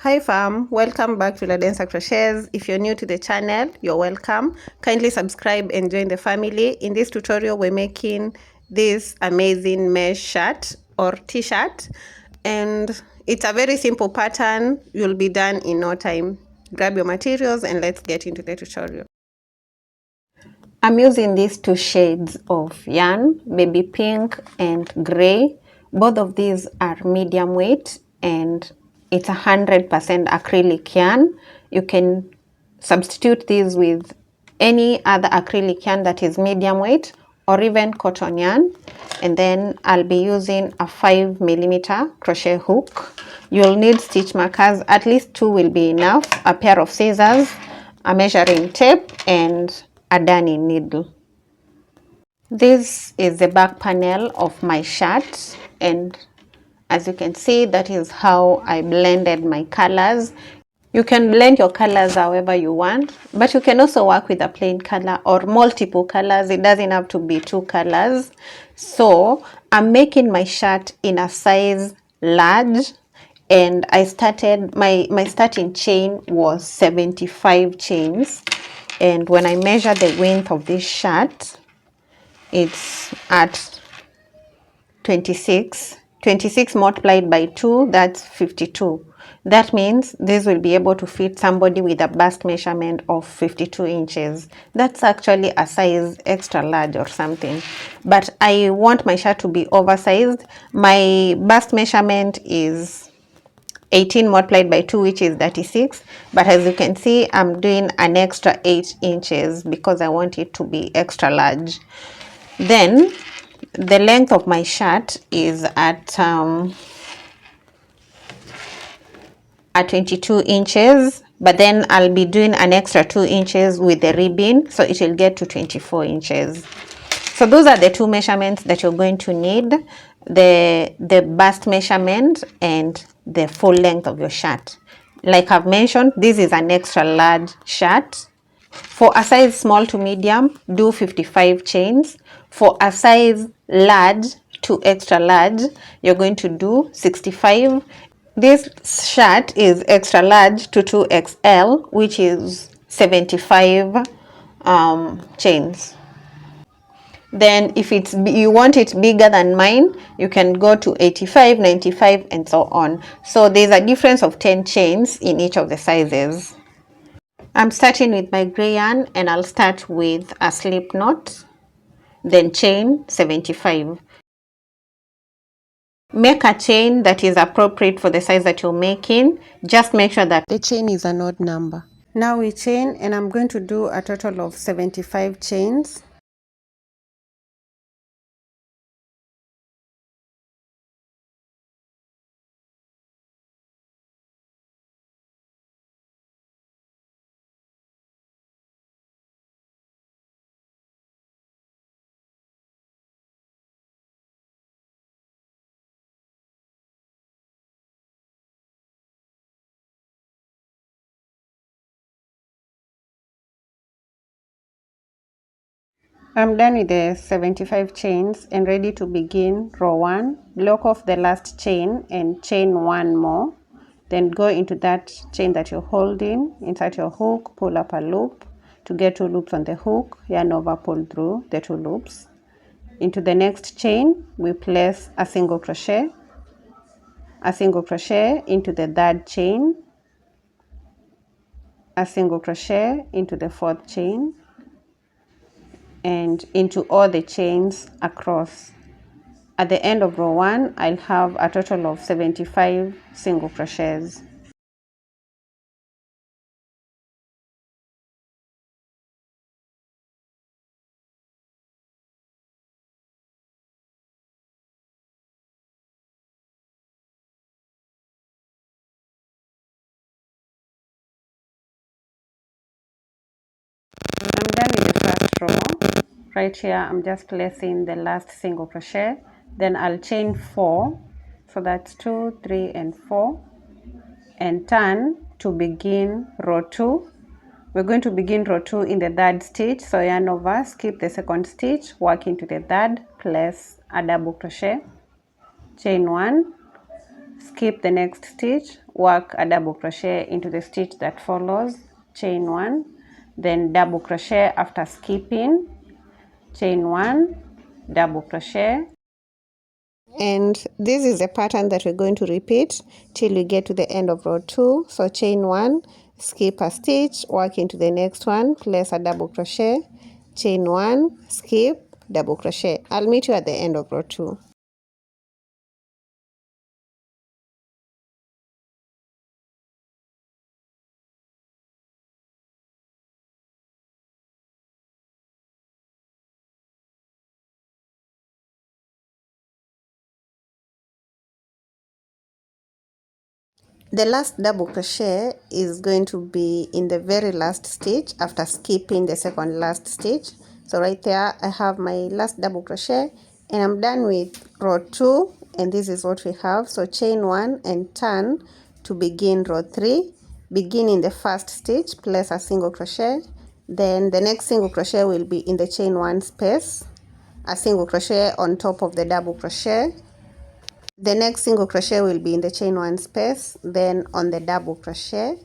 Hi fam, welcome back to ladensercrochets. If you're new to the channel, you're welcome. Kindly subscribe and join the family. In this tutorial, we're making this amazing mesh shirt or t-shirt, and it's a very simple pattern. You'll be done in no time. Grab your materials and let's get into the tutorial. I'm using these two shades of yarn, baby pink and gray. Both of these are medium weight and it's 100% acrylic yarn. You can substitute these with any other acrylic yarn that is medium weight or even cotton yarn. And then I'll be using a 5mm crochet hook. You'll need stitch markers, at least 2 will be enough, a pair of scissors, a measuring tape, and a darning needle. This is the back panel of my shirt, and as you can see, that is how I blended my colors. You can blend your colors however you want, but you can also work with a plain color or multiple colors. It doesn't have to be 2 colors. So I'm making my shirt in a size large, and I started, my starting chain was 75 chains. And when I measure the width of this shirt, it's at 26 multiplied by 2, that's 52. That means this will be able to fit somebody with a bust measurement of 52 inches. That's actually a size extra large or something, but I want my shirt to be oversized. My bust measurement is 18 multiplied by 2, which is 36, but as you can see, I'm doing an extra 8 inches because I want it to be extra large. Then the length of my shirt is at 22 inches, but then I'll be doing an extra 2 inches with the ribbon, so it will get to 24 inches. So those are the two measurements that you're going to need: the bust measurement and the full length of your shirt. Like I've mentioned, this is an extra large shirt. For a size small to medium, do 55 chains. For a size large to extra large, you're going to do 65. This shirt is extra large to 2XL, which is 75 chains. Then if you want it bigger than mine, you can go to 85, 95, and so on. So there's a difference of 10 chains in each of the sizes. I'm starting with my gray yarn, and I'll start with a slip knot, then chain 75. Make a chain that is appropriate for the size that you're making. Just make sure that the chain is an odd number. Now we chain, and I'm going to do a total of 75 chains. I'm done with the 75 chains and ready to begin row 1. Lock off the last chain and chain 1 more. Then go into that chain that you're holding, insert your hook, pull up a loop to get 2 loops on the hook, yarn over, pull through the 2 loops. Into the next chain, we place a single crochet into the 3rd chain, a single crochet into the 4th chain, and into all the chains across. At the end of row 1, I'll have a total of 75 single crochets. I'm done with the first row. Right here, I'm just placing the last single crochet. Then I'll chain 4. So that's 2, 3, and 4. And turn to begin row 2. We're going to begin row 2 in the 3rd stitch. So yarn over, skip the 2nd stitch, work into the 3rd, place a double crochet, chain 1, skip the next stitch, work a double crochet into the stitch that follows, chain 1, then double crochet after skipping, chain 1, double crochet. And this is a pattern that we're going to repeat till we get to the end of row 2. So chain 1, skip a stitch, work into the next one, place a double crochet, chain 1, skip, double crochet. I'll meet you at the end of row 2. The last double crochet is going to be in the very last stitch after skipping the second last stitch. So right there I have my last double crochet and I'm done with row 2, and this is what we have. So chain 1 and turn to begin row 3. Begin in the first stitch, place a single crochet, then the next single crochet will be in the chain 1 space, a single crochet on top of the double crochet. The next single crochet will be in the chain 1 space, then on the double crochet,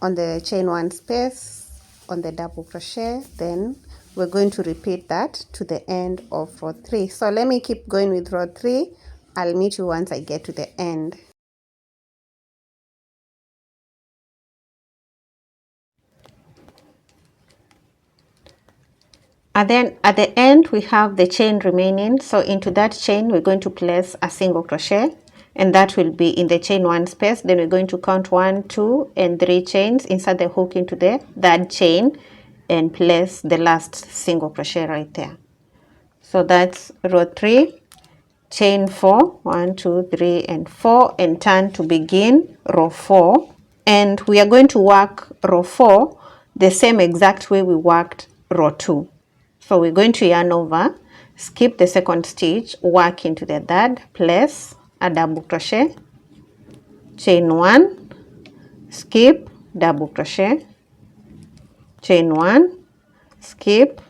on the chain 1 space, on the double crochet, then we're going to repeat that to the end of row 3. So let me keep going with row 3. I'll meet you once I get to the end. And then at the end we have the chain remaining, so into that chain we're going to place a single crochet, and that will be in the chain 1 space. Then we're going to count 1, 2 and 3 chains, insert the hook into the third chain and place the last single crochet right there. So that's row 3, chain 4, 1, 2, 3 and 4, and turn to begin row 4. And we are going to work row 4 the same exact way we worked row 2. So we're going to yarn over, skip the second stitch, work into the third, place a double crochet, chain 1, skip, double crochet, chain 1, skip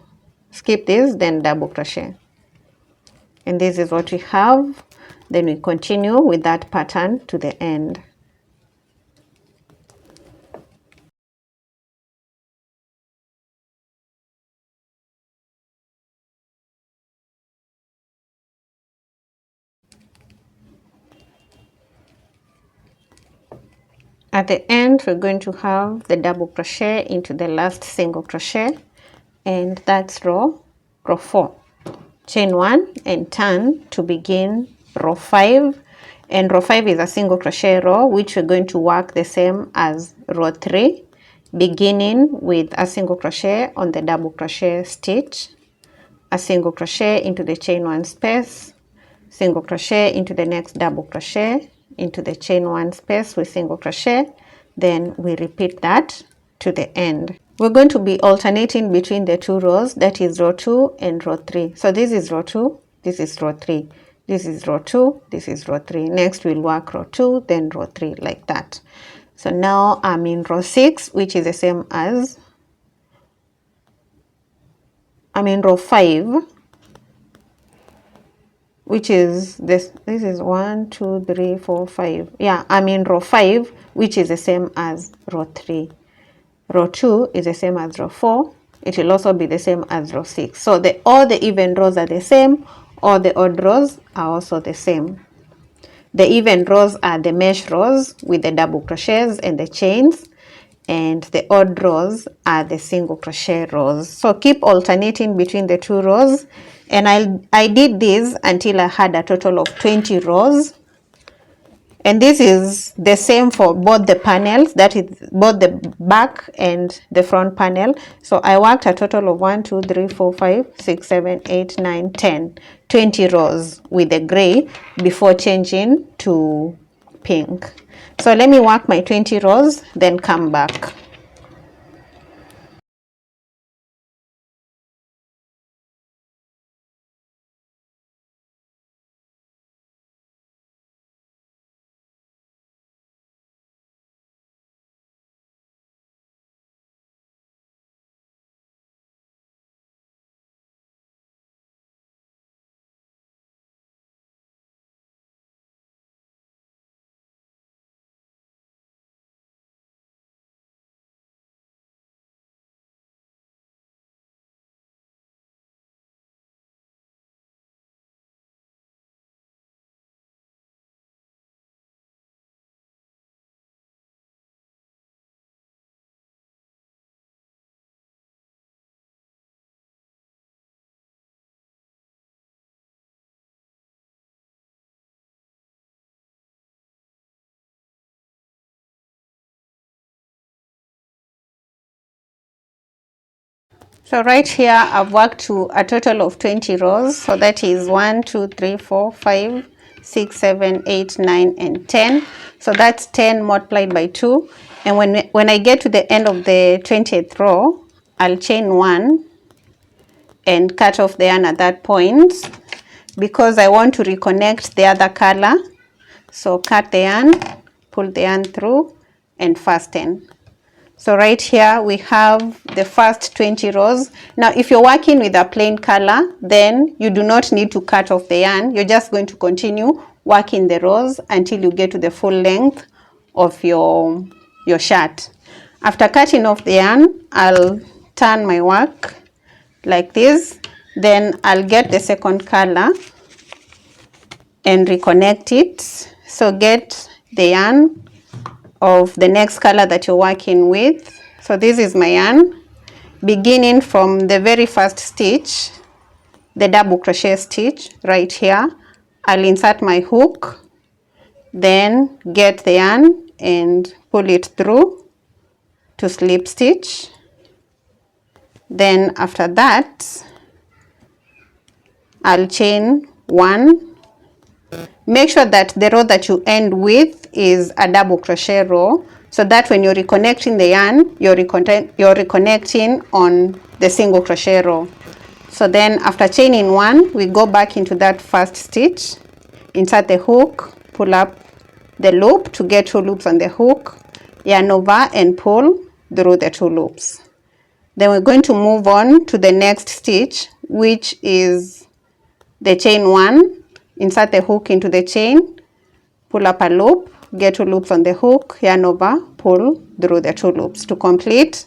this, then double crochet. And this is what we have. Then we continue with that pattern to the end. At the end we're going to have the double crochet into the last single crochet, and that's row 4. Chain 1 and turn to begin row 5, and row 5 is a single crochet row which we're going to work the same as row 3, beginning with a single crochet on the double crochet stitch, a single crochet into the chain 1 space, single crochet into the next double crochet, into the chain 1 space with single crochet, then we repeat that to the end. We're going to be alternating between the 2 rows, that is row 2 and row 3. So this is row 2, this is row 3, this is row 2, this is row 3. Next we'll work row 2, then row 3, like that. So now I'm in row 6, which is the same as, I'm in row 5, which is this is 1, 2, 3, 4, 5. Yeah, I'm in row 5, which is the same as row 3. Row 2 is the same as row 4. It will also be the same as row 6. So all the even rows are the same, all the odd rows are also the same. The even rows are the mesh rows with the double crochets and the chains, and the odd rows are the single crochet rows. So keep alternating between the 2 rows, and I did this until I had a total of 20 rows. And this is the same for both the panels, that is both the back and the front panel. So I worked a total of 1, 2, 3, 4, 5, 6, 7, 8, 9, 10, 20 rows with the gray before changing to pink. So let me work my 20 rows, then come back. So right here I've worked to a total of 20 rows. So that is 1, 2, 3, 4, 5, 6, 7, 8, 9, and 10. So that's 10 multiplied by 2. And when I get to the end of the 20th row, I'll chain 1 and cut off the yarn at that point because I want to reconnect the other color. So cut the yarn, pull the yarn through, and fasten. So right here we have the first 20 rows. Now if you're working with a plain color, then you do not need to cut off the yarn. You're just going to continue working the rows until you get to the full length of your shirt. After cutting off the yarn, I'll turn my work like this. Then I'll get the second color and reconnect it. So get the yarn of the next color that you're working with. So this is my yarn, beginning from the very first stitch, the double crochet stitch right here. I'll insert my hook, then get the yarn and pull it through to slip stitch. Then after that, I'll chain 1. Make sure that the row that you end with is a double crochet row, so that when you're reconnecting the yarn, you're reconnecting on the single crochet row. So then after chaining 1, we go back into that first stitch, insert the hook, pull up the loop to get 2 loops on the hook, yarn over and pull through the 2 loops. Then we're going to move on to the next stitch, which is the chain 1. Insert the hook into the chain, pull up a loop, get 2 loops on the hook, yarn over, pull through the 2 loops to complete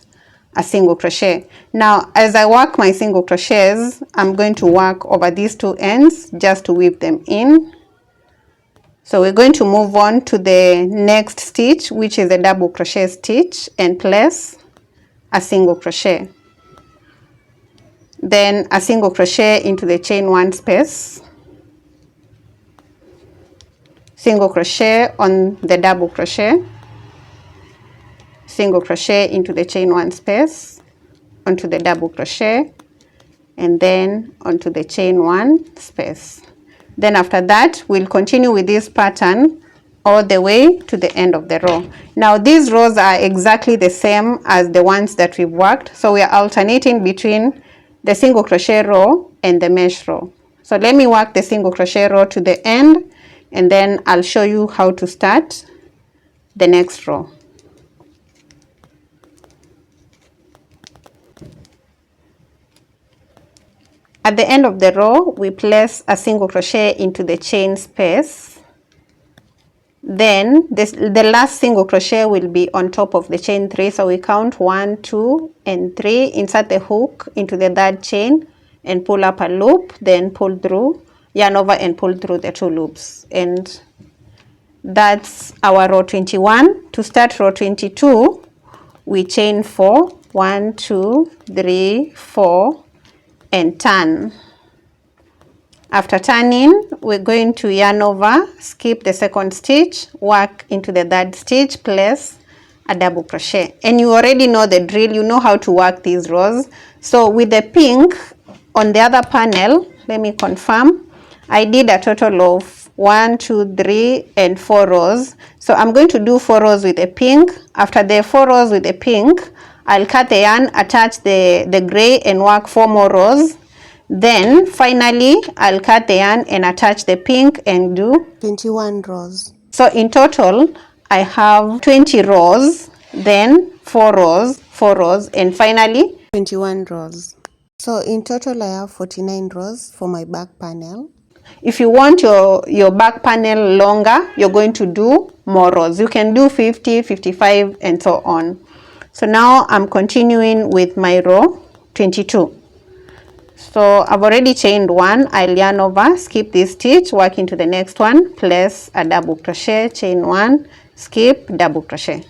a single crochet. Now as I work my single crochets, I'm going to work over these 2 ends just to weave them in. So we're going to move on to the next stitch, which is a double crochet stitch, and place a single crochet. Then a single crochet into the chain 1 space, single crochet on the double crochet, single crochet into the chain 1 space, onto the double crochet, and then onto the chain 1 space. Then after that, we'll continue with this pattern all the way to the end of the row. Now these rows are exactly the same as the ones that we've worked, so we are alternating between the single crochet row and the mesh row. So let me work the single crochet row to the end, and then I'll show you how to start the next row. At the end of the row, we place a single crochet into the chain space. Then the last single crochet will be on top of the chain 3. So we count 1, 2, and 3. Insert the hook into the 3rd chain and pull up a loop, then pull through, yarn over and pull through the 2 loops. And that's our row 21. To start row 22, we chain 4, 1, 2, 3, 4, and turn. After turning, we're going to yarn over, skip the 2nd stitch, work into the 3rd stitch, place a double crochet. And you already know the drill, you know how to work these rows. So with the pink on the other panel, let me confirm, I did a total of 1, 2, 3, and 4 rows. So I'm going to do 4 rows with the pink. After the 4 rows with the pink, I'll cut the yarn, attach the gray, and work 4 more rows. Then finally I'll cut the yarn and attach the pink and do 21 rows. So in total I have 20 rows, then 4 rows, 4 rows, and finally 21 rows. So in total I have 49 rows for my back panel. If you want your back panel longer, you're going to do more rows. You can do 50, 55, and so on. So now I'm continuing with my row 22. So I've already chained 1, I'll yarn over, skip this stitch, work into the next one, place a double crochet, chain 1, skip, double crochet.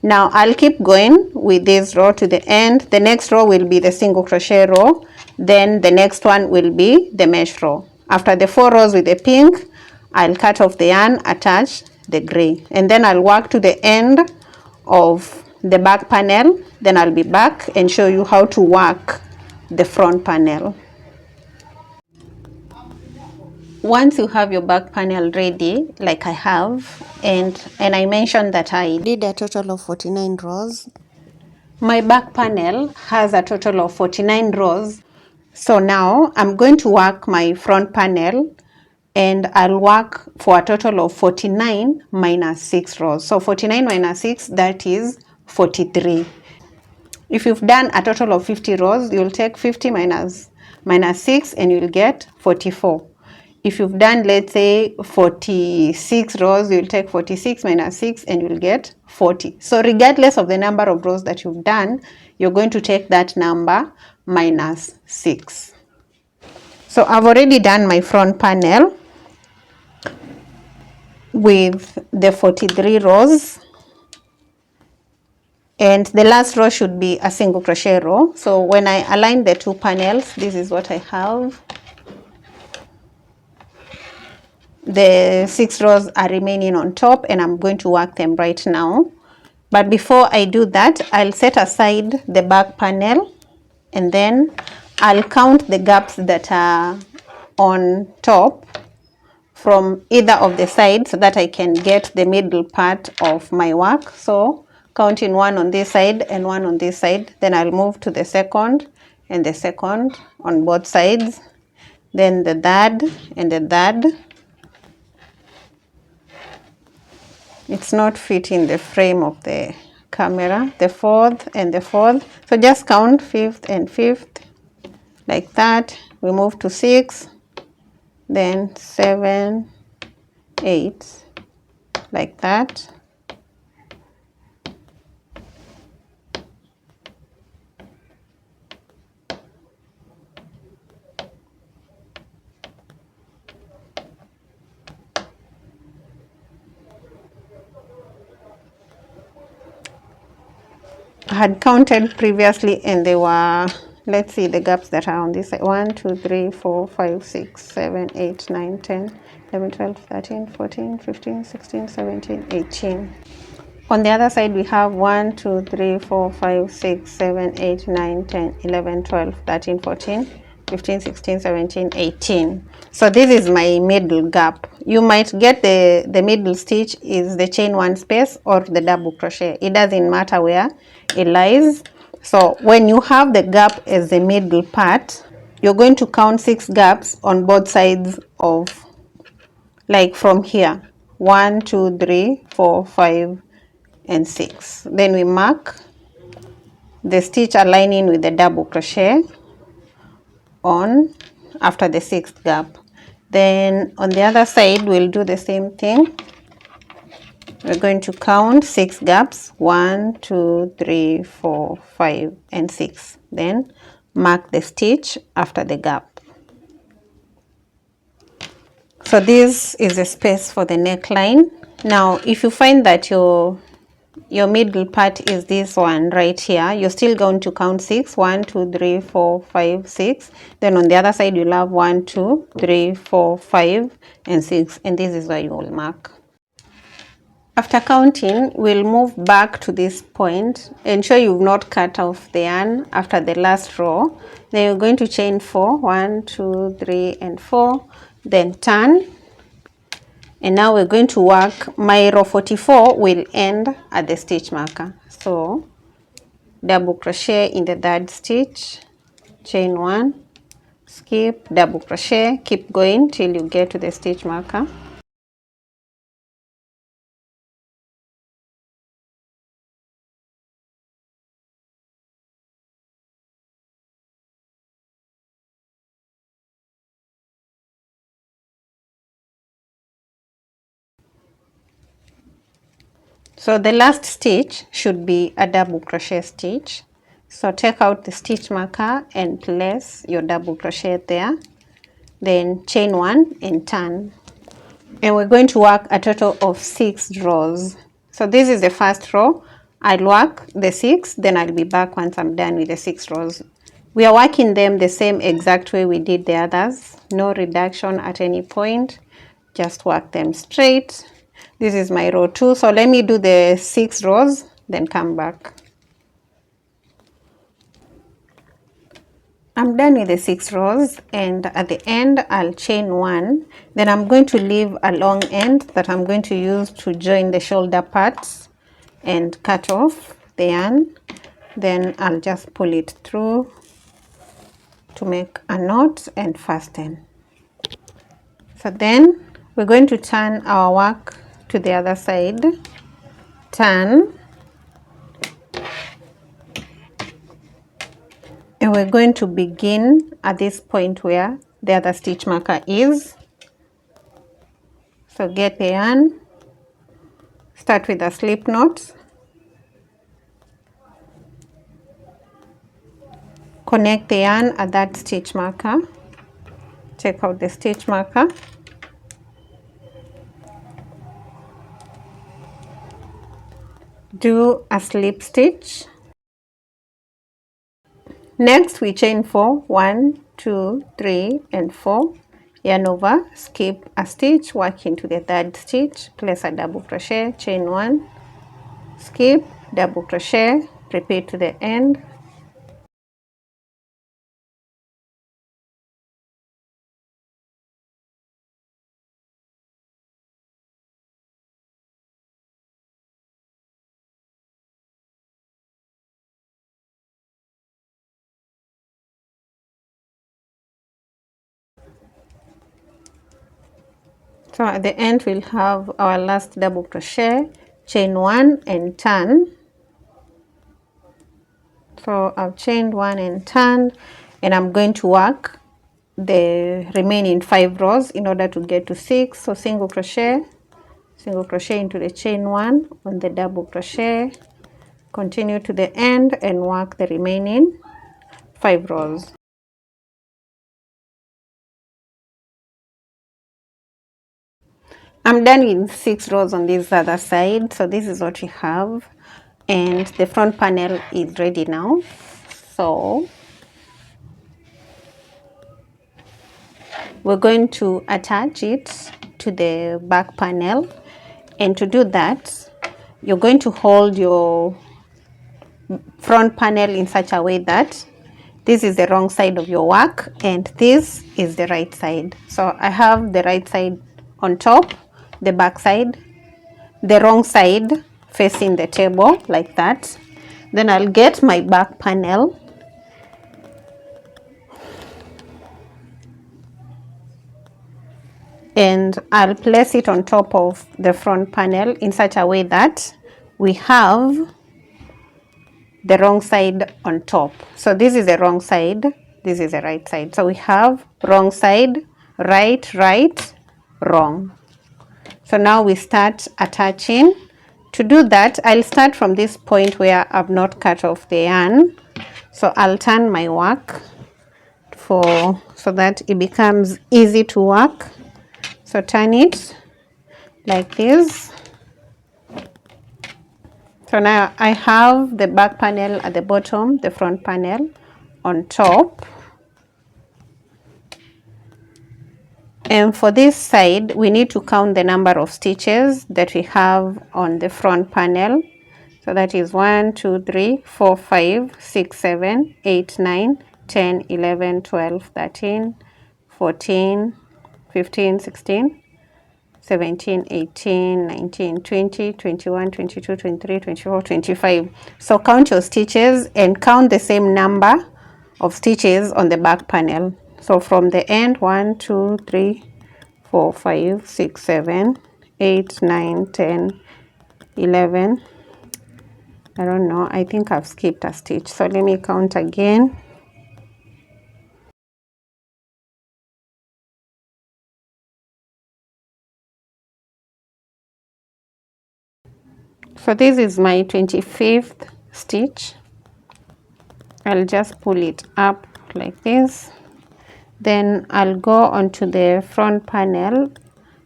Now I'll keep going with this row to the end. The next row will be the single crochet row, then the next one will be the mesh row. After the 4 rows with the pink, I'll cut off the yarn, attach the gray, and then I'll work to the end of the back panel then I'll be back and show you how to work the front panel. Once you have your back panel ready, like I have, and I mentioned that I did a total of 49 rows. My back panel has a total of 49 rows. So now I'm going to work my front panel, and I'll work for a total of 49 minus 6 rows. So 49 minus 6, that is 43. If you've done a total of 50 rows, you'll take 50 minus 6 and you'll get 44. If you've done, let's say, 46 rows, you'll take 46 minus 6 and you'll get 40. So regardless of the number of rows that you've done, you're going to take that number minus 6. So I've already done my front panel with the 43 rows. And the last row should be a single crochet row. So when I align the two panels, this is what I have. The 6 rows are remaining on top, and I'm going to work them right now. But before I do that, I'll set aside the back panel, and then I'll count the gaps that are on top from either of the sides so that I can get the middle part of my work. So counting one on this side and one on this side, then I'll move to the second and the second on both sides, then the third and the third. It's not fitting the frame of the camera. The fourth and the fourth. So just count fifth and fifth like that. We move to 6, then 7, 8, like that. I had counted previously, and they were, let's see the gaps that are on this side. 1, 2, 3, 4, 5, 6, 7, 8, 9, 10, 11, 12, 13, 14, 15, 16, 17, 18. On the other side, we have 1, 2, 3, 4, 5, 6, 7, 8, 9, 10, 11, 12, 13, 14, 15, 16, 17, 18. So this is my middle gap. You might get the middle stitch is the chain 1 space or the double crochet. It doesn't matter where it lies. So when you have the gap as the middle part, you're going to count 6 gaps on both sides of, like from here, 1, 2, 3, 4, 5, and 6. Then we mark the stitch aligning with the double crochet on after the 6th gap. Then on the other side, we'll do the same thing. We're going to count 6 gaps, 1, 2, 3, 4, 5, and 6. Then mark the stitch after the gap. So this is a space for the neckline. Now, if you find that your middle part is this one right here, you're still going to count 6. 1, 2, 3, 4, 5, 6. Then on the other side, you'll have 1, 2, 3, 4, 5, and 6. And this is where you will mark. After counting, we'll move back to this point. Ensure you've not cut off the yarn after the last row. Then you're going to chain 4. 1, 2, 3, and 4. Then turn. And now we're going to work. My row 44 will end at the stitch marker. So double crochet in the 3rd stitch, chain 1, skip, double crochet, keep going till you get to the stitch marker. So the last stitch should be a double crochet stitch. So take out the stitch marker and place your double crochet there. Then chain 1 and turn. And we're going to work a total of 6 rows. So this is the first row. I'll work the 6, then I'll be back once I'm done with the 6 rows. We are working them the same exact way we did the others. No reduction at any point. Just work them straight. This is my row 2. So let me do the 6 rows, then come back. I'm done with the 6 rows, and at the end I'll chain 1. Then I'm going to leave a long end that I'm going to use to join the shoulder parts and cut off the yarn. Then I'll just pull it through to make a knot and fasten. So then we're going to turn our work to the other side. Turn, and we're going to begin at this point where the other stitch marker is. So get the yarn, start with a slip knot, connect the yarn at that stitch marker, take out the stitch marker, do a slip stitch. Next we chain 4, 1, 2, 3 and 4, yarn over, skip a stitch, work into the third stitch, place a double crochet, chain 1, skip, double crochet, repeat to the end. So at the end we'll have our last double crochet, chain 1 and turn. So I've chained 1 and turned, and I'm going to work the remaining 5 rows in order to get to 6. So single crochet into the chain 1 on the double crochet, continue to the end and work the remaining 5 rows. I'm done with 6 rows on this other side. So this is what we have, and the front panel is ready now. So we're going to attach it to the back panel, and to do that you're going to hold your front panel in such a way that this is the wrong side of your work and this is the right side. So I have the right side on top, the back side, the wrong side facing the table like that. Then I'll get my back panel and I'll place it on top of the front panel in such a way that we have the wrong side on top. So this is the wrong side, this is the right side. So we have wrong side, right, right, wrong. So now we start attaching. To do that, I'll start from this point where I've not cut off the yarn. So I'll turn my work so that it becomes easy to work. So turn it like this. So now I have the back panel at the bottom, the front panel on top. And for this side, we need to count the number of stitches that we have on the front panel. So that is 1, 2, 3, 4, 5, 6, 7, 8, 9, 10, 11, 12, 13, 14, 15, 16, 17, 18, 19, 20, 21, 22, 23, 24, 25. So count your stitches and count the same number of stitches on the back panel. So from the end, 1, 2, 3, 4, 5, 6, 7, 8, 9, 10, 11. I don't know, I think I've skipped a stitch. So let me count again. So this is my 25th stitch. I'll just pull it up like this. Then I'll go onto the front panel.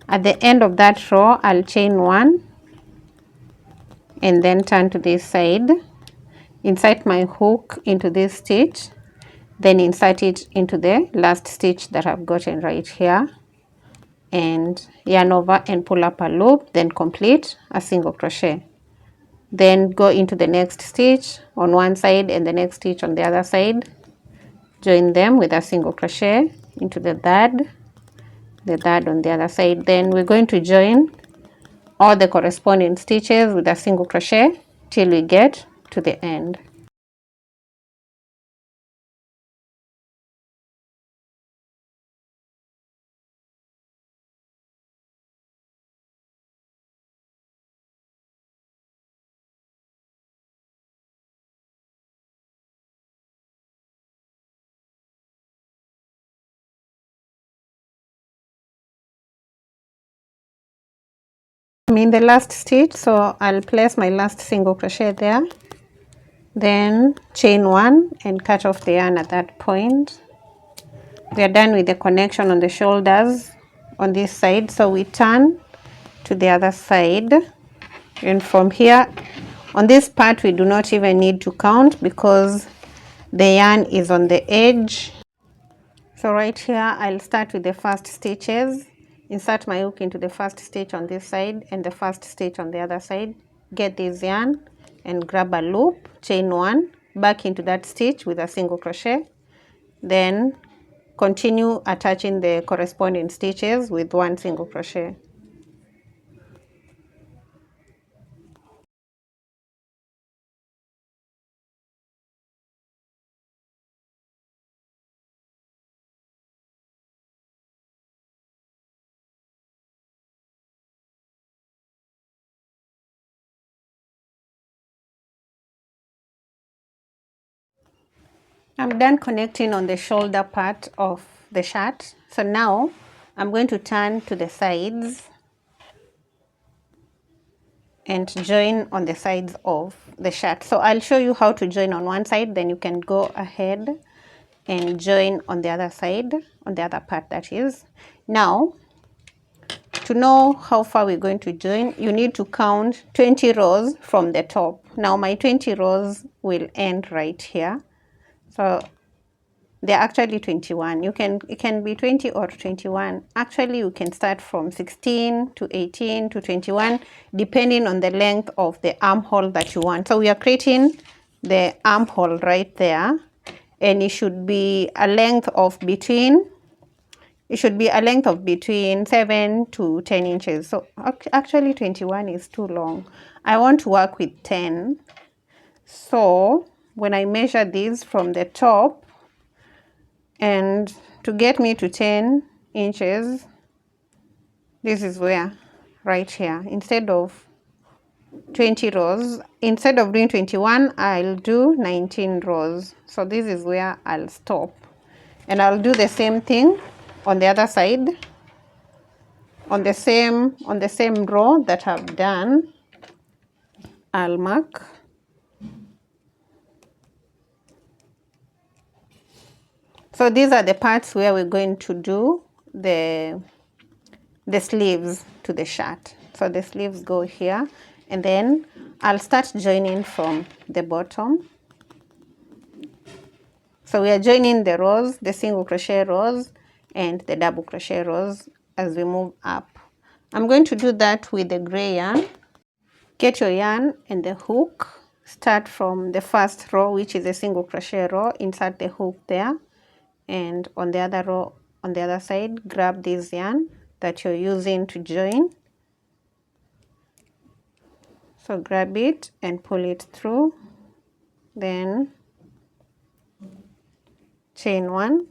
At the end of that row, I'll chain 1 and then turn to this side. Insert my hook into this stitch, then insert it into the last stitch that I've gotten right here, and yarn over and pull up a loop, then complete a single crochet. Then go into the next stitch on one side and the next stitch on the other side, join them with a single crochet into the third on the other side. Then we're going to join all the corresponding stitches with a single crochet till we get to the end. I'm in the last stitch, so I'll place my last single crochet there, then chain one and cut off the yarn at that point. We are done with the connection on the shoulders on this side, so we turn to the other side, and from here on this part we do not even need to count because the yarn is on the edge. So right here I'll start with the first stitches, insert my hook into the first stitch on this side and the first stitch on the other side, get this yarn and grab a loop, chain one, back into that stitch with a single crochet, then continue attaching the corresponding stitches with one single crochet. I'm done connecting on the shoulder part of the shirt. So now I'm going to turn to the sides and join on the sides of the shirt. So I'll show you how to join on one side, then you can go ahead and join on the other side, on the other part that is. Now, to know how far we're going to join, you need to count 20 rows from the top. Now my 20 rows will end right here. So they're actually 21. It can be 20 or 21. Actually, you can start from 16 to 18 to 21, depending on the length of the armhole that you want. So we are creating the armhole right there, and it should be a length of between 7 to 10 inches. So actually 21 is too long. I want to work with 10. So when I measure this from the top, and to get me to 10 inches, this is where, right here, instead of 20 rows, instead of doing 21, I'll do 19 rows. So this is where I'll stop. And I'll do the same thing on the other side, on the same row that I've done. I'll mark. So these are the parts where we're going to do the sleeves to the shirt. So the sleeves go here, and then I'll start joining from the bottom. So we are joining the rows, the single crochet rows and the double crochet rows as we move up. I'm going to do that with the gray yarn. Get your yarn and the hook. Start from the first row, which is a single crochet row, insert the hook there, and on the other row, on the other side, grab this yarn that you're using to join. So grab it and pull it through, then chain one,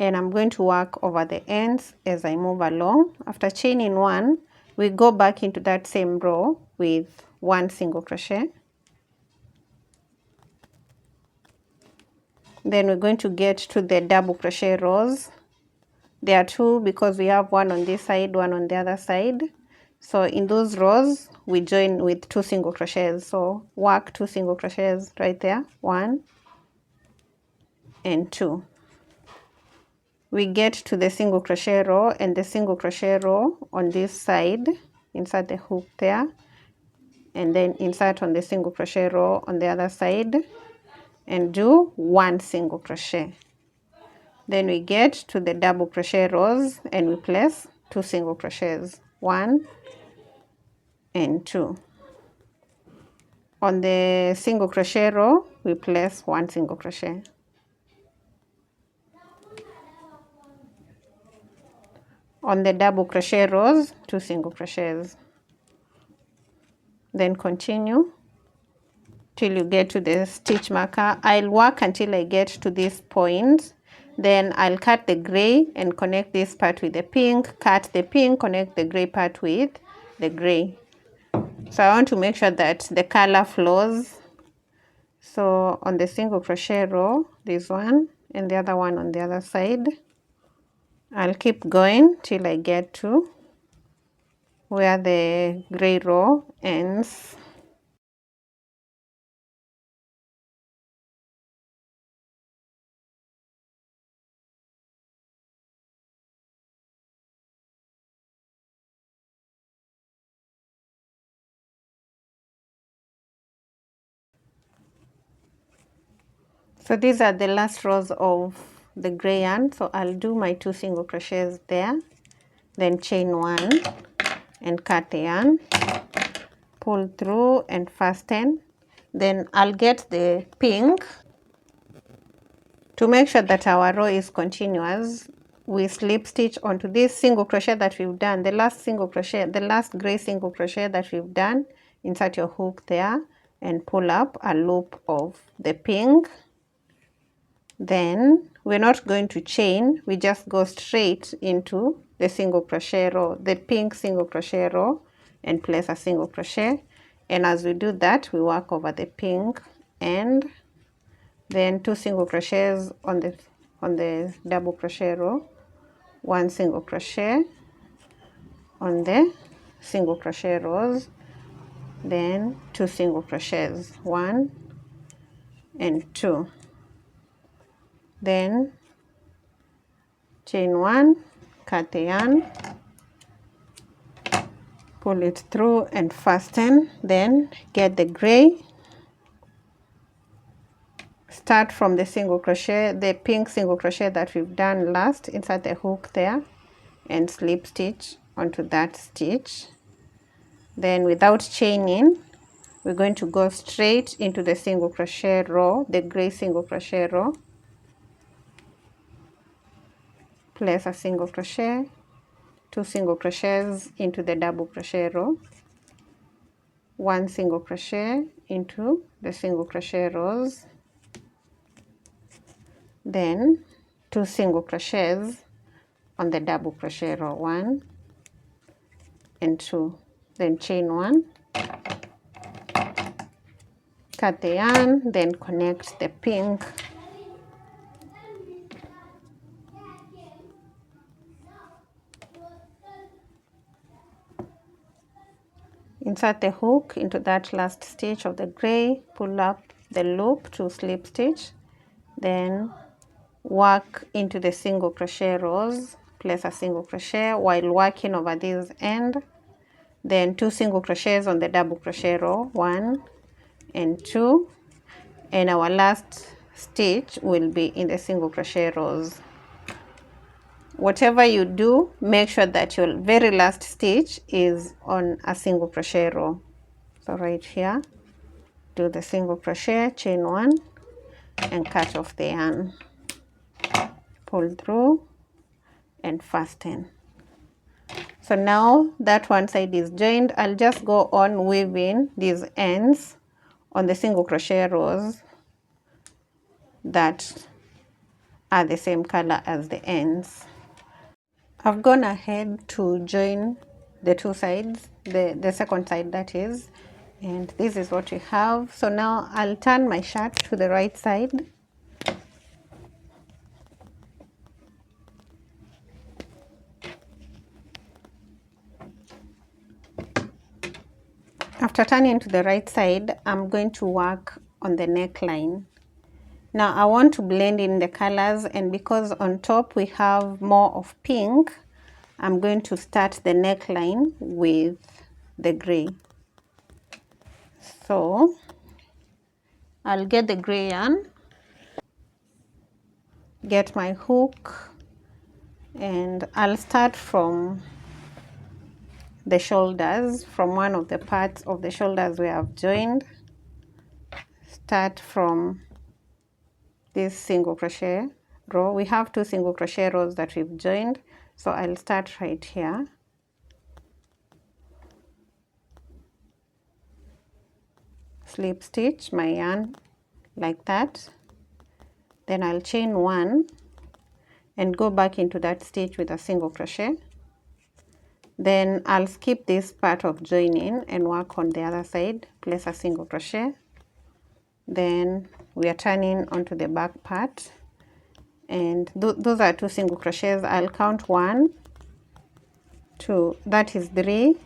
and I'm going to work over the ends as I move along. After chaining one, we go back into that same row with one single crochet. Then we're going to get to the double crochet rows. There are two because we have one on this side, one on the other side. So in those rows, we join with two single crochets. So work two single crochets right there, 1 and 2. We get to the single crochet row and the single crochet row on this side, insert the hook there, and then insert on the single crochet row on the other side and do one single crochet. Then we get to the double crochet rows and we place two single crochets, 1 and 2. On the single crochet row, we place one single crochet. on the double crochet rows, 2 single crochets, then continue till you get to the stitch marker. I'll work until I get to this point, then I'll cut the gray and connect this part with the pink, cut the pink, connect the gray part with the gray. So I want to make sure that the color flows. So on the single crochet row, this one and the other one on the other side, I'll keep going till I get to where the gray row ends. So these are the last rows of the gray yarn. So I'll do my 2 single crochets there, then chain 1 and cut the yarn, pull through and fasten. Then I'll get the pink. To make sure that our row is continuous, we slip stitch onto this single crochet that we've done, the last single crochet, the last gray single crochet that we've done. Insert your hook there and pull up a loop of the pink. Then we're not going to chain, we just go straight into the single crochet row, the pink single crochet row, and place a single crochet. And as we do that, we work over the pink and then 2 single crochets on the double crochet row, 1 single crochet on the single crochet rows, then 2 single crochets, 1 and 2, then chain 1, cut the yarn, pull it through and fasten. Then get the gray, start from the single crochet, the pink single crochet that we've done last, insert the hook there and slip stitch onto that stitch. Then without chaining, we're going to go straight into the single crochet row, the gray single crochet row, place a single crochet, 2 single crochets into the double crochet row, 1 single crochet into the single crochet rows, then 2 single crochets on the double crochet row, 1 and 2, then chain 1, cut the yarn, then connect the pink, insert the hook into that last stitch of the gray, pull up the loop to slip stitch, then work into the single crochet rows, place a single crochet while working over this end, then 2 single crochets on the double crochet row, 1 and 2, and our last stitch will be in the single crochet rows. Whatever you do, make sure that your very last stitch is on a single crochet row. So right here, do the single crochet, chain 1 and cut off the yarn, pull through and fasten. So now that one side is joined, I'll just go on weaving these ends on the single crochet rows that are the same color as the ends. I've gone ahead to join the 2 sides, the second side that is, and this is what we have. So now I'll turn my shirt to the right side. After turning to the right side, I'm going to work on the neckline. Now I want to blend in the colors, and because on top we have more of pink, I'm going to start the neckline with the gray. So I'll get the gray yarn, get my hook, and I'll start from the shoulders, from one of the parts of the shoulders we have joined. Start from this single crochet row. We have 2 single crochet rows that we've joined, So I'll start right here. Slip stitch my yarn like that. Then I'll chain 1 and go back into that stitch with a single crochet. Then I'll skip this part of joining and work on the other side, place a single crochet. Then we are turning onto the back part, and those are 2 single crochets. I'll count 1, 2, that is 3,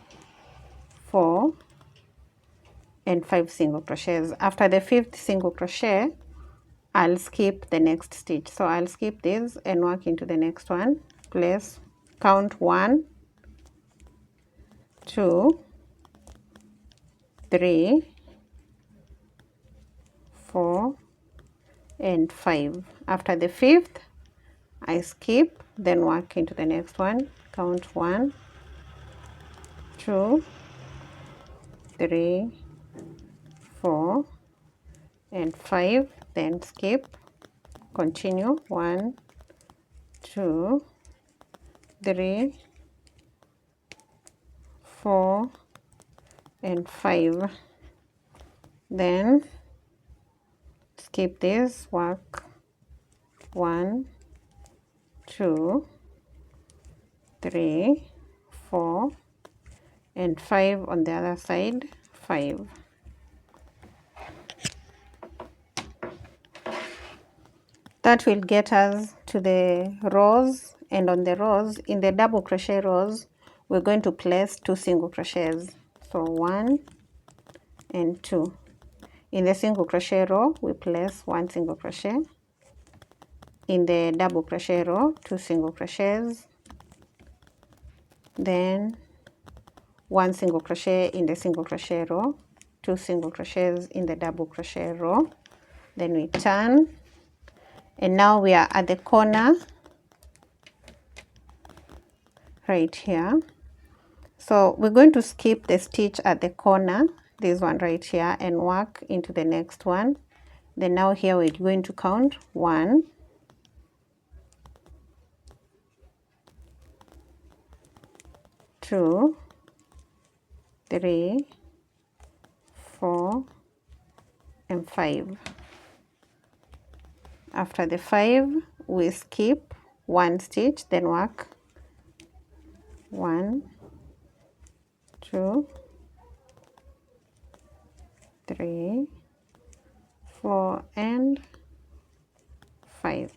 4 and 5 single crochets. After the 5th single crochet, I'll skip the next stitch. So I'll skip this and work into the next one. Place, count 1, 2, 3, 4 and 5. After the 5th, I skip, then work into the next one. Count 1, 2, 3, 4 and 5, then skip, continue 1, 2, 3, 4 and 5, then skip this, work 1, 2, 3, 4 and 5 on the other side, 5. That will get us to the rows, and on the rows, in the double crochet rows, we're going to place 2 single crochets. So 1 and 2. In the single crochet row, we place 1 single crochet. In the double crochet row, 2 single crochets. Then 1 single crochet in the single crochet row, 2 single crochets in the double crochet row. Then we turn, and now we are at the corner right here. So we're going to skip the stitch at the corner, this one right here, and work into the next one. Then now here we're going to count 1, 2, 3, 4 and 5. After the 5, we skip 1 stitch, then work 1, 2, 3, 4 and 5.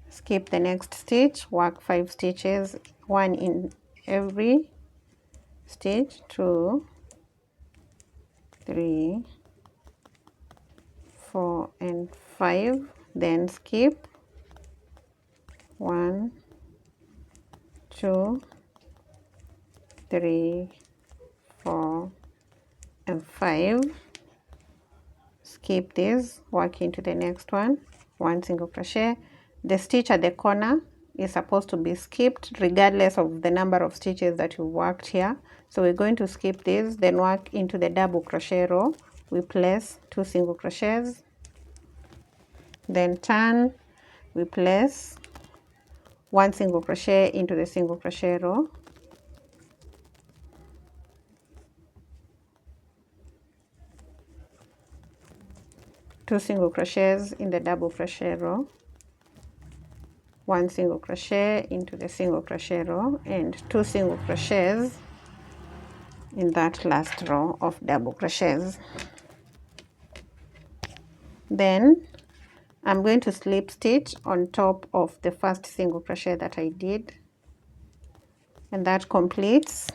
Skip the next stitch, work 5 stitches, 1 in every stitch, 2, 3, 4 and 5, then skip 1, 2, 3, 4 and 5. Skip this, work into the next one, 1 single crochet. The stitch at the corner is supposed to be skipped regardless of the number of stitches that you worked here. So we're going to skip this, then work into the double crochet row. We place 2 single crochets, then turn, we place 1 single crochet into the single crochet row, two single crochets in the double crochet row, 1 single crochet into the single crochet row, and 2 single crochets in that last row of double crochets. Then I'm going to slip stitch on top of the first single crochet that I did, and that completes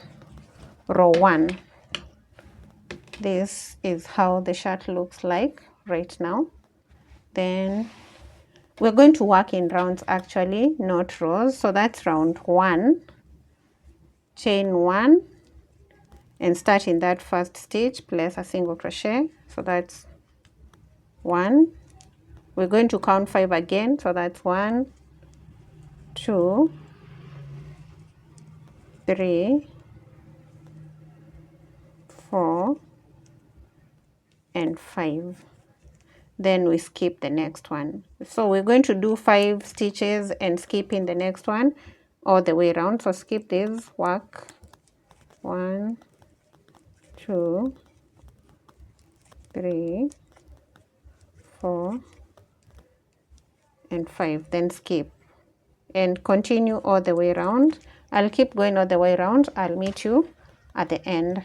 row 1. This is how the shirt looks like right now. Then we're going to work in rounds actually, not rows. So that's round 1, chain 1 and start in that first stitch, place a single crochet. So that's 1. We're going to count 5 again. So that's 1, 2, 3, 4 and 5. then we skip the next one. So we're going to do 5 stitches and skip in the next one all the way around. So skip this, work 1, 2, 3, 4 and 5, then skip and continue all the way around. I'll keep going all the way around. I'll meet you at the end.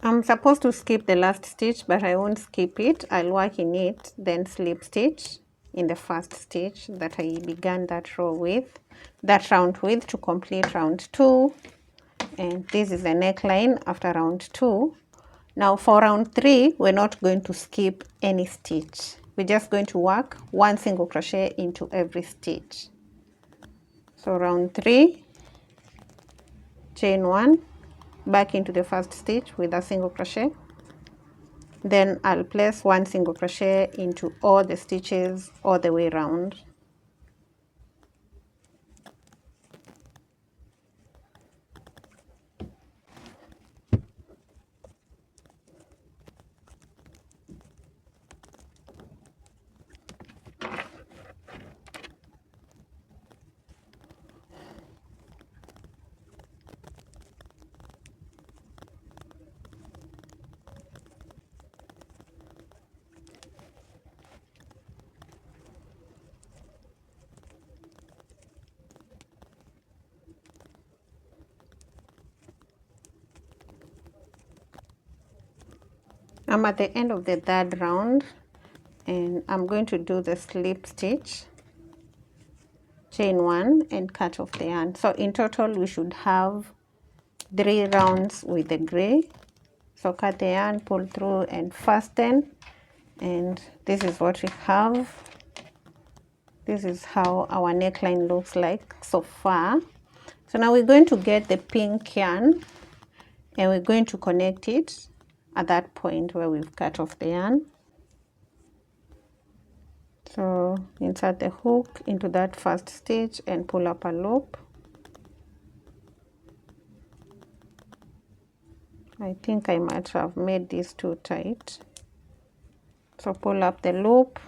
I'm supposed to skip the last stitch, but I won't skip it. I'll work in it, then slip stitch in the first stitch that I began that round with to complete round 2. And this is the neckline after round 2. Now for round 3, we're not going to skip any stitch. We're just going to work 1 single crochet into every stitch. So round 3, chain 1, back into the first stitch with a single crochet. Then I'll place 1 single crochet into all the stitches all the way around. I'm at the end of the 3rd round and I'm going to do the slip stitch, chain 1 and cut off the yarn. So in total we should have 3 rounds with the gray. So cut the yarn, pull through and fasten, and this is what we have. This is how our neckline looks like so far. So now we're going to get the pink yarn and we're going to connect it at that point where we've cut off the yarn. So insert the hook into that first stitch and pull up a loop. I think I might have made this too tight. So pull up the loop,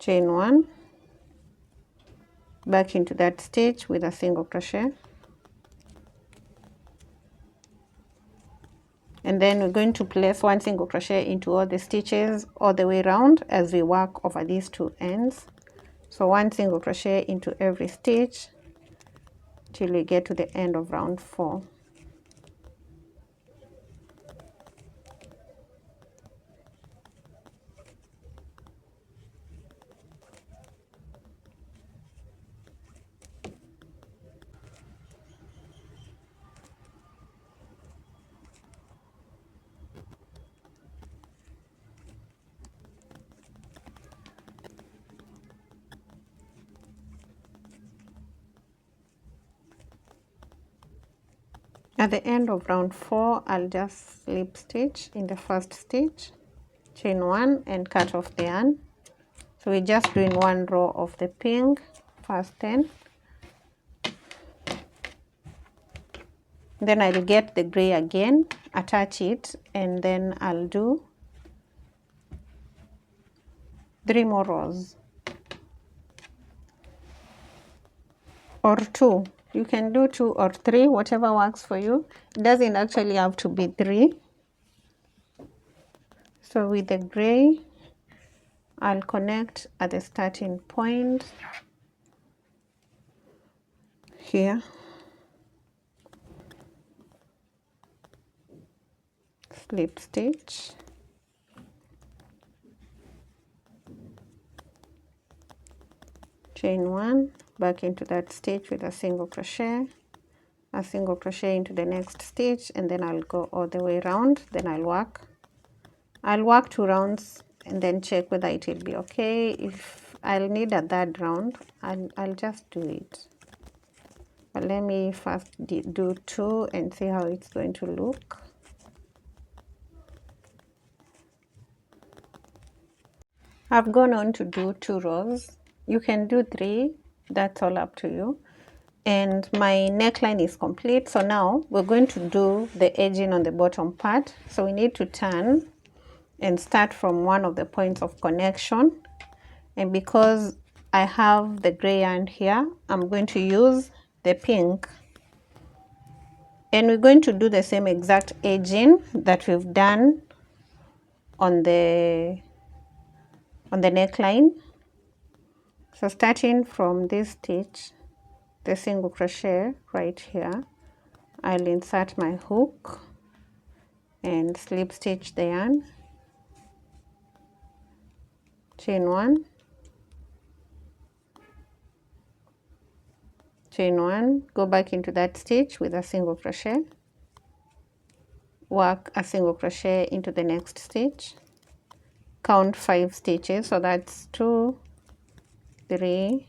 chain 1, back into that stitch with a single crochet. And then we're going to place 1 single crochet into all the stitches all the way around as we work over these 2 ends. So 1 single crochet into every stitch, till we get to the end of round 4. At the end of round 4, I'll just slip stitch in the first stitch, chain 1 and cut off the yarn. So we're just doing 1 row of the pink, first 10. Then I'll get the gray again, attach it, and then I'll do 3 more rows. Or 2. You can do 2 or 3, whatever works for you. It doesn't actually have to be 3. So with the gray, I'll connect at the starting point here. Slip stitch. Chain 1, back into that stitch with a single crochet into the next stitch, and then I'll go all the way around. Then I'll work 2 rounds and then check whether it will be okay. If I'll need a third round, I'll just do it. But let me first do 2 and see how it's going to look. I've gone on to do 2 rows. You can do 3, that's all up to you. And my neckline is complete. So now we're going to do the edging on the bottom part. So we need to turn and start from one of the points of connection. And because I have the gray yarn here, I'm going to use the pink. And we're going to do the same exact edging that we've done on the neckline. So starting from this stitch, the single crochet right here, I'll insert my hook and slip stitch the yarn, chain 1, chain 1, go back into that stitch with a single crochet, work a single crochet into the next stitch, count 5 stitches, so that's 2, 3,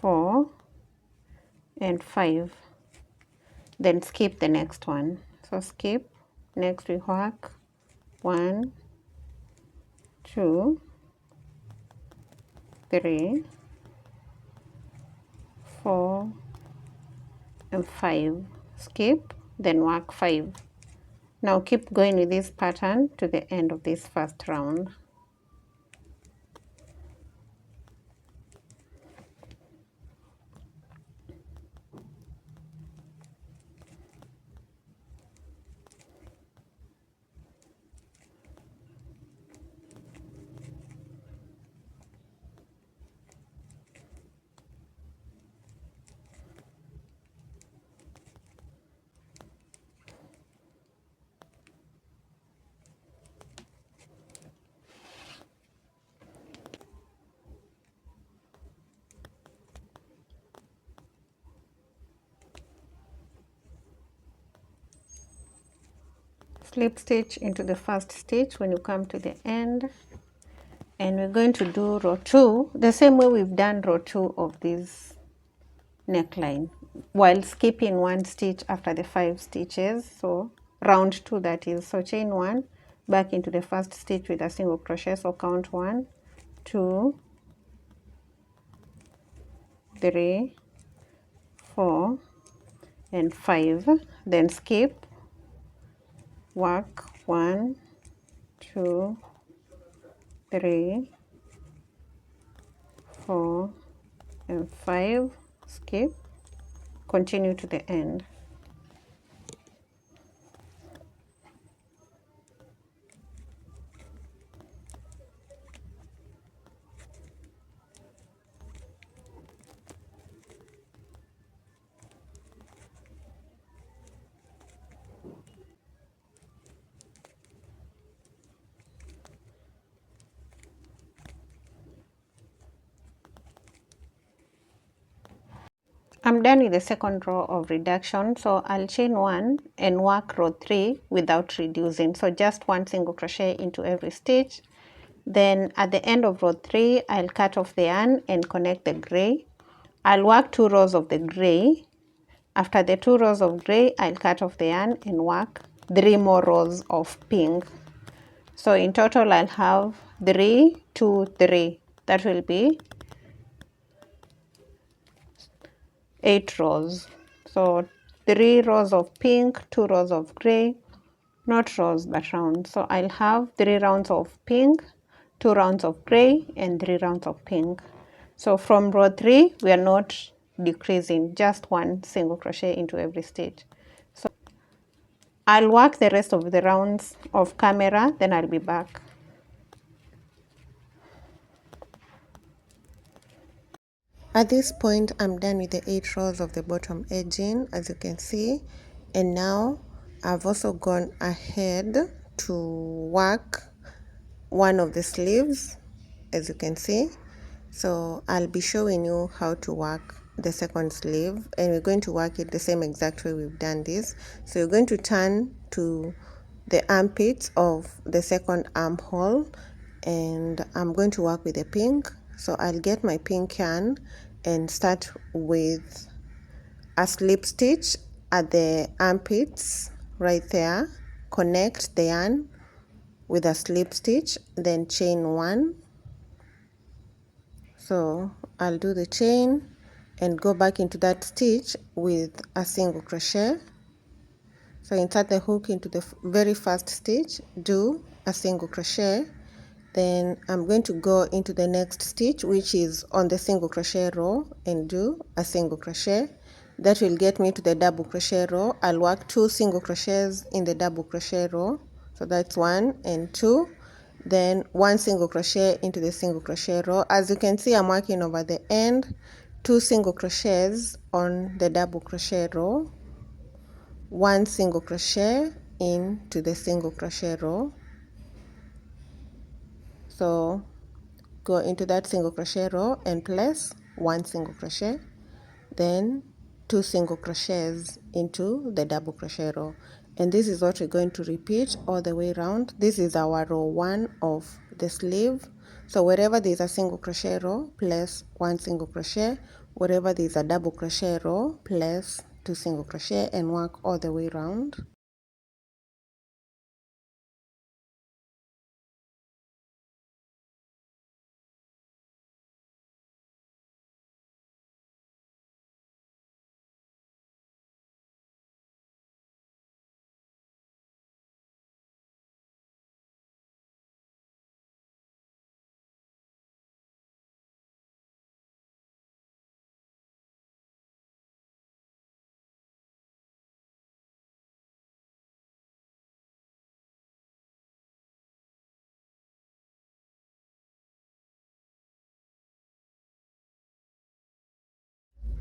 4 and 5. Then skip the next one. So skip, next we work 1, 2, 3, 4 and 5. Skip, then work 5. Now keep going with this pattern to the end of this first round. Slip stitch into the first stitch when you come to the end, and we're going to do row 2 the same way we've done row 2 of this neckline, while skipping 1 stitch after the 5 stitches. So round 2, that is. So chain 1, back into the first stitch with a single crochet. So count 1, 2, 3, 4 and 5. Then skip, work 1, 2, 3, 4 and 5, skip, continue to the end. I'm done with the second row of reduction, so I'll chain 1 and work row 3 without reducing, so just 1 single crochet into every stitch. Then at the end of row 3, I'll cut off the yarn and connect the gray. I'll work 2 rows of the gray. After the 2 rows of gray, I'll cut off the yarn and work 3 more rows of pink. So in total, I'll have 3, 2, 3. That will be 8 rows. So 3 rows of pink, 2 rows of gray, not rows but rounds. So I'll have 3 rounds of pink, 2 rounds of gray, and 3 rounds of pink. So from row 3, we are not decreasing, just 1 single crochet into every stitch. So I'll work the rest of the rounds of camera, then I'll be back. At this point, I'm done with the 8 rows of the bottom edging, as you can see. And now I've also gone ahead to work one of the sleeves, as you can see. So I'll be showing you how to work the second sleeve, and we're going to work it the same exact way we've done this. So you're going to turn to the armpits of the second armhole, and I'm going to work with the pink. So I'll get my pink yarn and start with a slip stitch at the armpits right there. Connect the yarn with a slip stitch, then chain 1. So I'll do the chain and go back into that stitch with a single crochet. So insert the hook into the very first stitch, do a single crochet. Then I'm going to go into the next stitch, which is on the single crochet row, and do a single crochet. That will get me to the double crochet row. I'll work 2 single crochets in the double crochet row. So that's 1 and 2. Then 1 single crochet into the single crochet row. As you can see, I'm working over the end, 2 single crochets on the double crochet row, 1 single crochet into the single crochet row. So go into that single crochet row and place 1 single crochet, then 2 single crochets into the double crochet row. And this is what we're going to repeat all the way around. This is our row 1 of the sleeve. So wherever there's a single crochet row, place 1 single crochet. Wherever there's a double crochet row, place 2 single crochet, and work all the way around.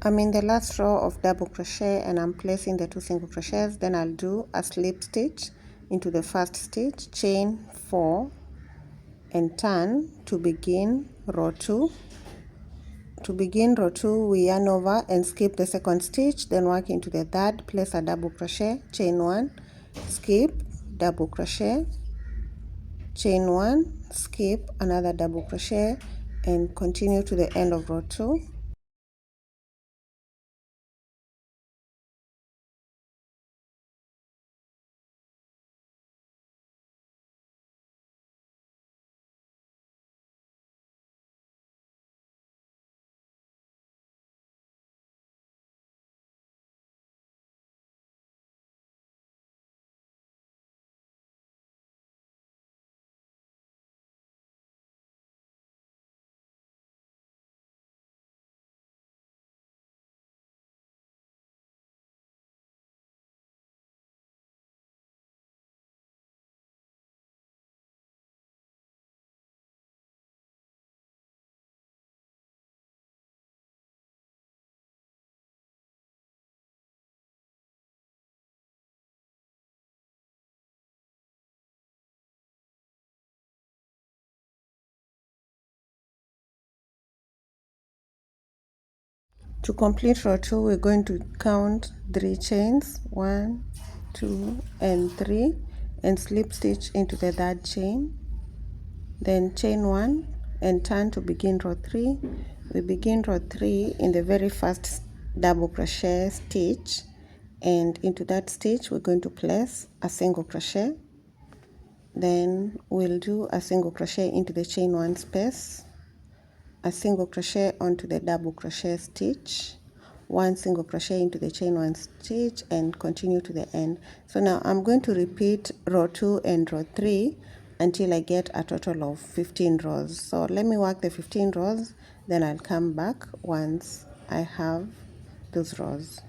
I'm in the last row of double crochet and I'm placing the 2 single crochets. Then I'll do a slip stitch into the first stitch, chain 4, and turn to begin row 2. To begin row 2, we yarn over and skip the second stitch, then work into the third, place a double crochet, chain 1, skip, double crochet, chain 1, skip another double crochet, and continue to the end of row 2. To complete row 2, we're going to count 3 chains, 1, 2 and 3, and slip stitch into the third chain, then chain 1 and turn to begin row 3. We begin row 3 in the very first double crochet stitch, and into that stitch we're going to place a single crochet. Then we'll do a single crochet into the chain 1 space, a single crochet onto the double crochet stitch, one single crochet into the chain 1 stitch, and continue to the end. So now I'm going to repeat row 2 and row 3 until I get a total of 15 rows. So let me work the 15 rows, then I'll come back once I have those rows.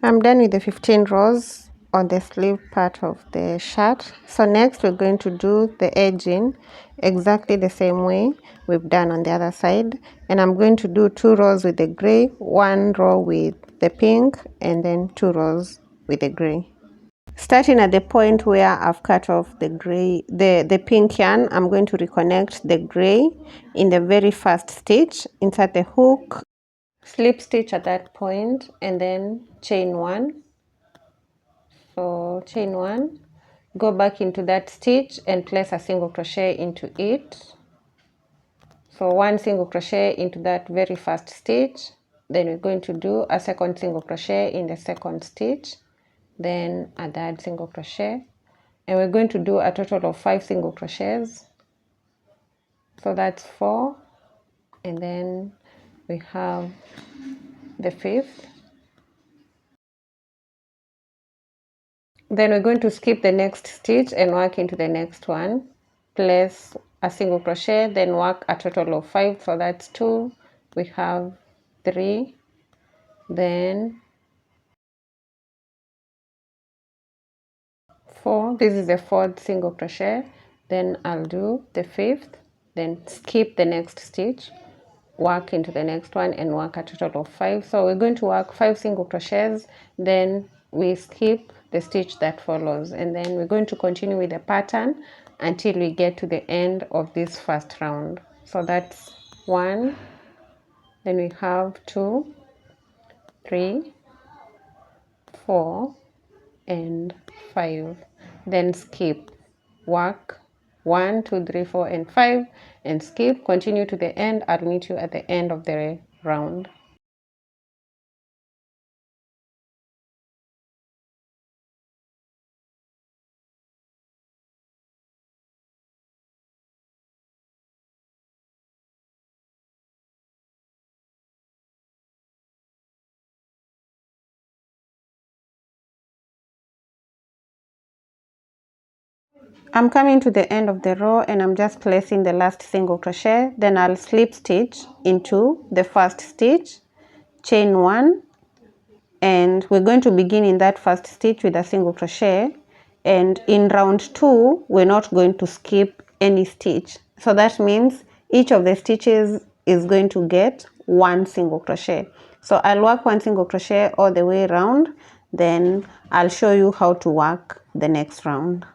I'm done with the 15 rows on the sleeve part of the shirt. So next we're going to do the edging exactly the same way we've done on the other side, and I'm going to do 2 rows with the gray, 1 row with the pink, and then 2 rows with the gray. Starting at the point where I've cut off the gray, the pink yarn, I'm going to reconnect the gray in the very first stitch, insert the hook, slip stitch at that point, and then chain 1. So chain 1, go back into that stitch and place a single crochet into it. So 1 single crochet into that very first stitch, then we're going to do a second single crochet in the second stitch, then a third single crochet, and we're going to do a total of 5 single crochets. So that's 4, and then we have the 5th. Then we're going to skip the next stitch and work into the next one, place a single crochet, then work a total of 5. So that's 2, we have 3, then 4. This is the 4th single crochet, then I'll do the 5th, then skip the next stitch, work into the next one, and work a total of 5. So we're going to work 5 single crochets, then we skip the stitch that follows, and then we're going to continue with the pattern until we get to the end of this first round. So that's 1, then we have 2, 3, 4, and 5. Then skip, work 1, 2, 3, 4, and 5, and skip, continue to the end. I'll meet you at the end of the round. I'm coming to the end of the row and I'm just placing the last single crochet, then I'll slip stitch into the first stitch, chain 1, and we're going to begin in that first stitch with a single crochet, And in round 2, we're not going to skip any stitch. So that means each of the stitches is going to get one single crochet. So I'll work one single crochet all the way around, then I'll show you how to work the next round.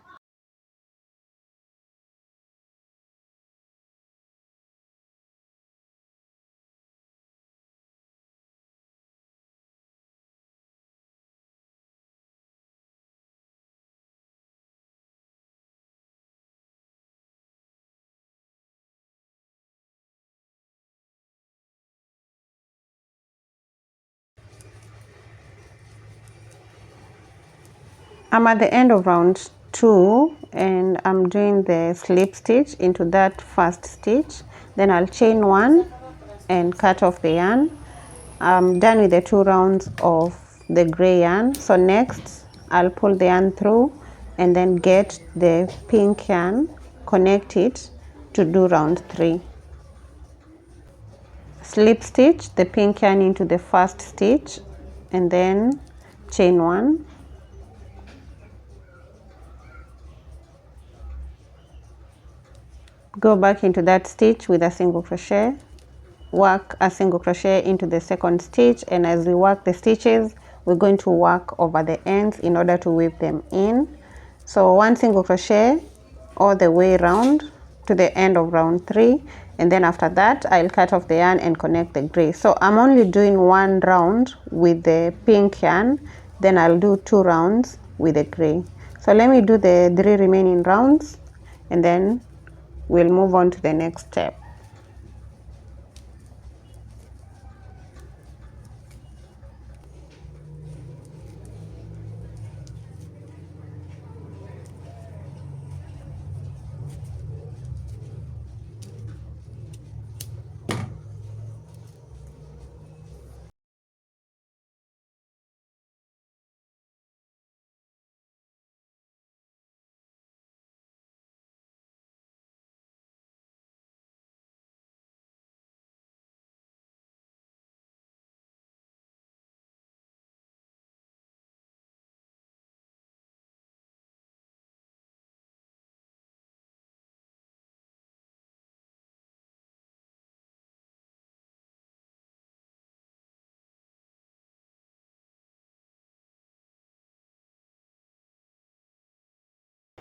I'm at the end of round 2 and I'm doing the slip stitch into that first stitch. Then I'll chain 1 and cut off the yarn. I'm done with the 2 rounds of the gray yarn. So next I'll pull the yarn through and then get the pink yarn, connect it to do round 3. Slip stitch the pink yarn into the first stitch and then chain 1. Go back into that stitch with a single crochet, work a single crochet into the second stitch, and as we work the stitches we're going to work over the ends in order to weave them in. So one single crochet all the way around to the end of round 3, and then after that I'll cut off the yarn and connect the gray. So I'm only doing 1 round with the pink yarn, then I'll do 2 rounds with the gray. So let me do the 3 remaining rounds and then we'll move on to the next step.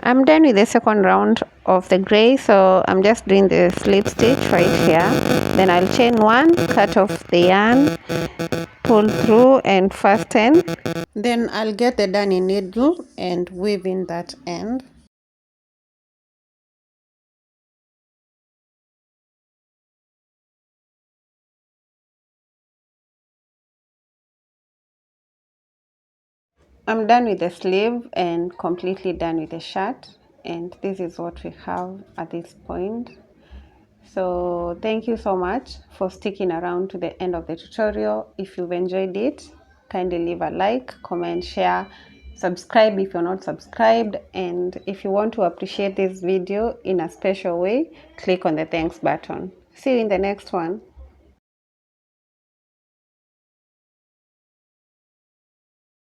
I'm done with the second round of the gray, so I'm just doing the slip stitch right here. Then I'll chain 1, cut off the yarn, pull through and fasten. Then I'll get the darning needle and weave in that end. I'm done with the sleeve and completely done with the shirt, and this is what we have at this point. So thank you so much for sticking around to the end of the tutorial. If you've enjoyed it, kindly leave a like, comment, share, subscribe if you're not subscribed, and if you want to appreciate this video in a special way, click on the thanks button. See you in the next one.